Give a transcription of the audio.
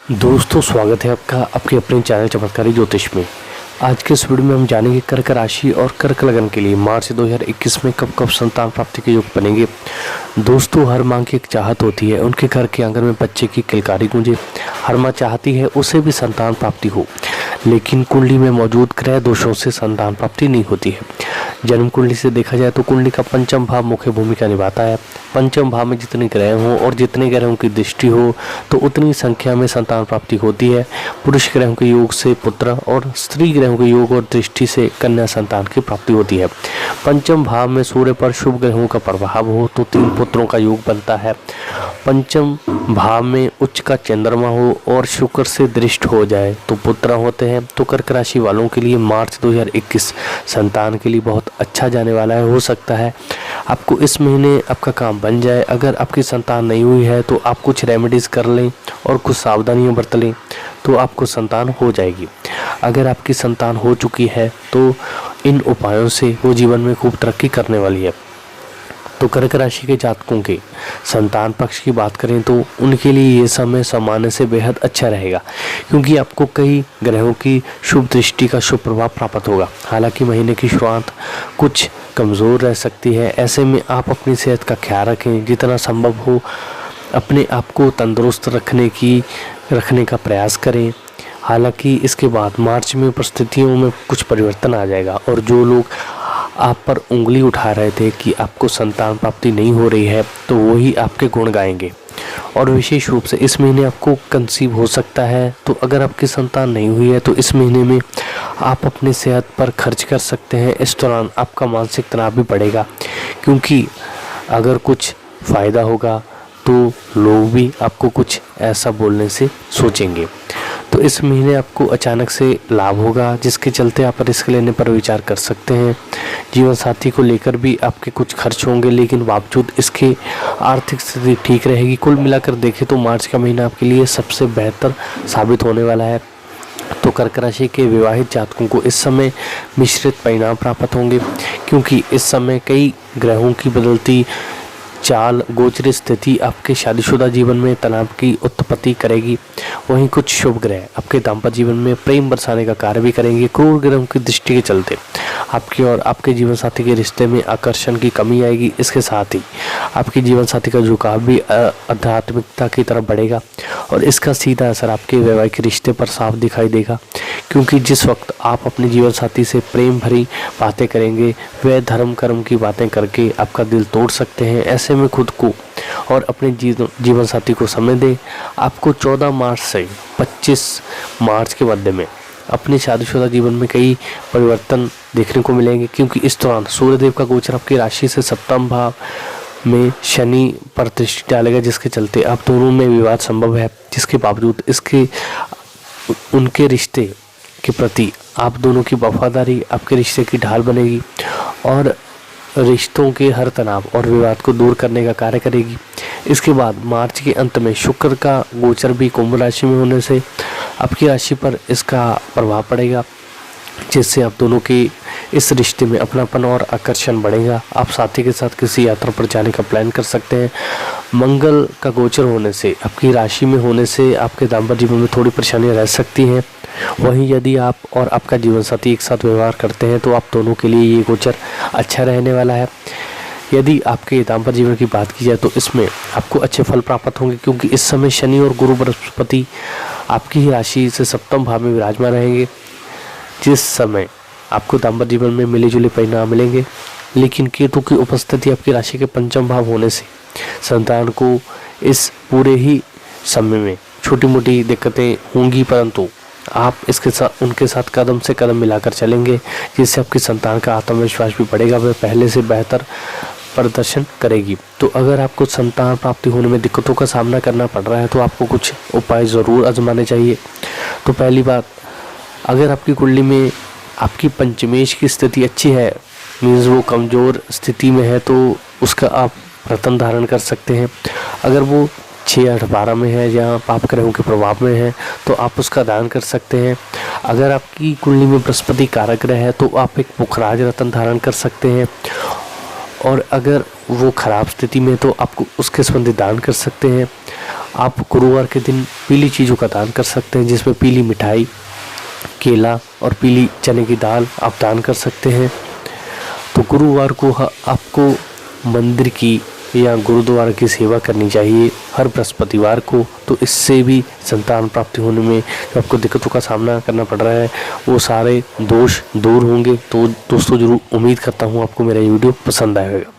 दोस्तों, स्वागत है आपका आपके अपने चैनल चमत्कारी ज्योतिष में। आज के इस वीडियो में हम जानेंगे कर्क राशि और कर्क लगन के लिए मार्च 2021 में कब कब संतान प्राप्ति के योग बनेंगे। दोस्तों, हर माँ की एक चाहत होती है उनके घर के आंगन में बच्चे की किलकारी गूंजे। हर माँ चाहती है उसे भी संतान प्राप्ति हो, लेकिन कुंडली में मौजूद ग्रह दोषों से संतान प्राप्ति नहीं होती है। जन्म कुंडली से देखा जाए तो कुंडली का पंचम भाव मुख्य भूमिका निभाता है। पंचम भाव में जितने ग्रह हों और जितने ग्रहों की दृष्टि हो तो उतनी संख्या में संतान प्राप्ति होती है। पुरुष ग्रहों के योग से पुत्र और स्त्री ग्रहों के योग और दृष्टि से कन्या संतान की प्राप्ति होती है। पंचम भाव में सूर्य पर शुभ ग्रहों का प्रभाव हो तो 3 पुत्रों का योग बनता है। पंचम भाव में उच्च का चंद्रमा हो और शुक्र से दृष्ट हो जाए तो पुत्र होते हैं। तो कर्क राशि वालों के लिए मार्च 2021 संतान के लिए बहुत अच्छा जाने वाला है। हो सकता है आपको इस महीने आपका काम बन जाए। अगर आपकी संतान नहीं हुई है तो आप कुछ रेमेडीज़ कर लें और कुछ सावधानियां बरत लें तो आपको संतान हो जाएगी। अगर आपकी संतान हो चुकी है तो इन उपायों से वो जीवन में खूब तरक्की करने वाली है। तो कर्क राशि के जातकों के संतान पक्ष की बात करें तो उनके लिए ये समय सामान्य से बेहद अच्छा रहेगा, क्योंकि आपको कई ग्रहों की शुभ दृष्टि का शुभ प्रभाव प्राप्त होगा। हालांकि महीने की शुरुआत कुछ कमज़ोर रह सकती है। ऐसे में आप अपनी सेहत का ख्याल रखें, जितना संभव हो अपने आप को तंदुरुस्त रखने का प्रयास करें। हालांकि इसके बाद मार्च में परिस्थितियों में कुछ परिवर्तन आ जाएगा और जो लोग आप पर उंगली उठा रहे थे कि आपको संतान प्राप्ति नहीं हो रही है तो वही आपके गुण गाएंगे। और विशेष रूप से इस महीने आपको कंसीव हो सकता है। तो अगर आपकी संतान नहीं हुई है तो इस महीने में आप अपनी सेहत पर खर्च कर सकते हैं। इस दौरान आपका मानसिक तनाव भी बढ़ेगा, क्योंकि अगर कुछ फ़ायदा होगा तो लोग भी आपको कुछ ऐसा बोलने से सोचेंगे। तो इस महीने आपको अचानक से लाभ होगा, जिसके चलते आप रिस्क लेने पर विचार कर सकते हैं। जीवन साथी को लेकर भी आपके कुछ खर्च होंगे, लेकिन बावजूद इसके आर्थिक स्थिति ठीक रहेगी। कुल मिलाकर देखें तो मार्च का महीना आपके लिए सबसे बेहतर साबित होने वाला है। तो कर्क राशि के विवाहित जातकों को इस समय मिश्रित परिणाम प्राप्त होंगे, क्योंकि इस समय कई ग्रहों की बदलती चाल गोचर स्थिति आपके शादीशुदा जीवन में तनाव की उत्पत्ति करेगी। वहीं कुछ शुभ ग्रह आपके दाम्पत्य जीवन में प्रेम बरसाने का कार्य भी करेंगे। क्रूर ग्रहों की दृष्टि के चलते आपके और आपके जीवन साथी के रिश्ते में आकर्षण की कमी आएगी। इसके साथ ही आपके जीवन साथी का झुकाव भी आध्यात्मिकता की तरफ बढ़ेगा और इसका सीधा असर आपके वैवाहिक रिश्ते पर साफ दिखाई देगा, क्योंकि जिस वक्त आप अपने जीवन साथी से प्रेम भरी बातें करेंगे वह धर्म कर्म की बातें करके आपका दिल तोड़ सकते हैं। ऐसे में खुद को और अपने जीवन साथी को समय दें। आपको 14 मार्च से 25 मार्च के मध्य में अपने शादीशुदा जीवन में कई परिवर्तन देखने को मिलेंगे, क्योंकि इस दौरान सूर्यदेव का गोचर आपकी राशि से सप्तम भाव में शनि पर दृष्टि डालेगा, जिसके चलते आप दोनों में विवाद संभव है। जिसके बावजूद उनके रिश्ते के प्रति आप दोनों की वफादारी आपके रिश्ते की ढाल बनेगी और रिश्तों के हर तनाव और विवाद को दूर करने का कार्य करेगी। इसके बाद मार्च के अंत में शुक्र का गोचर भी कुंभ राशि में होने से आपकी राशि पर इसका प्रभाव पड़ेगा, जिससे आप दोनों के इस रिश्ते में अपनापन और आकर्षण बढ़ेगा। आप साथी के साथ किसी यात्रा पर जाने का प्लान कर सकते हैं। मंगल का गोचर होने से आपकी राशि में होने से आपके दाम्पत्य जीवन में थोड़ी परेशानियां रह सकती हैं। वहीं यदि आप और आपका जीवन साथी एक साथ व्यवहार करते हैं तो आप दोनों के लिए ये गोचर अच्छा रहने वाला है। यदि आपके दाम्पत्य जीवन की बात की जाए तो इसमें आपको अच्छे फल प्राप्त होंगे, क्योंकि इस समय शनि और गुरु बृहस्पति आपकी ही राशि से सप्तम भाव में विराजमान रहेंगे, जिस समय आपको दाम्पत्य जीवन में मिले जुले परिणाम मिलेंगे। लेकिन केतु की उपस्थिति आपकी राशि के पंचम भाव होने से संतान को इस पूरे ही समय में छोटी मोटी दिक्कतें होंगी, परंतु आप उनके साथ कदम से कदम मिलाकर चलेंगे, जिससे आपकी संतान का आत्मविश्वास भी बढ़ेगा। वह पहले से बेहतर प्रदर्शन करेगी। तो अगर आपको संतान प्राप्ति होने में दिक्कतों का सामना करना पड़ रहा है तो आपको कुछ उपाय ज़रूर आजमाने चाहिए। तो पहली बात, अगर आपकी कुंडली में आपकी पंचमेश की स्थिति अच्छी है, मीन्स वो कमज़ोर स्थिति में है, तो उसका आप रत्न धारण कर सकते हैं। अगर वो 6, 8, 12 में है या पाप ग्रहों के प्रभाव में है तो आप उसका दान कर सकते हैं। अगर आपकी कुंडली में बृहस्पति कारक ग्रह है तो आप एक पुखराज रत्न धारण कर सकते हैं। और अगर वो ख़राब स्थिति में तो आपको उसके संबंधी दान कर सकते हैं। आप गुरुवार के दिन पीली चीज़ों का दान कर सकते हैं, जिसमें पीली मिठाई, केला और पीली चने की दाल आप दान कर सकते हैं। तो गुरुवार को आपको मंदिर की या गुरुद्वारा की सेवा करनी चाहिए हर बृहस्पतिवार को। तो इससे भी संतान प्राप्ति होने में जो आपको दिक्कतों का सामना करना पड़ रहा है वो सारे दोष दूर होंगे। तो दोस्तों, जरूर उम्मीद करता हूँ आपको मेरा ये वीडियो पसंद आएगा।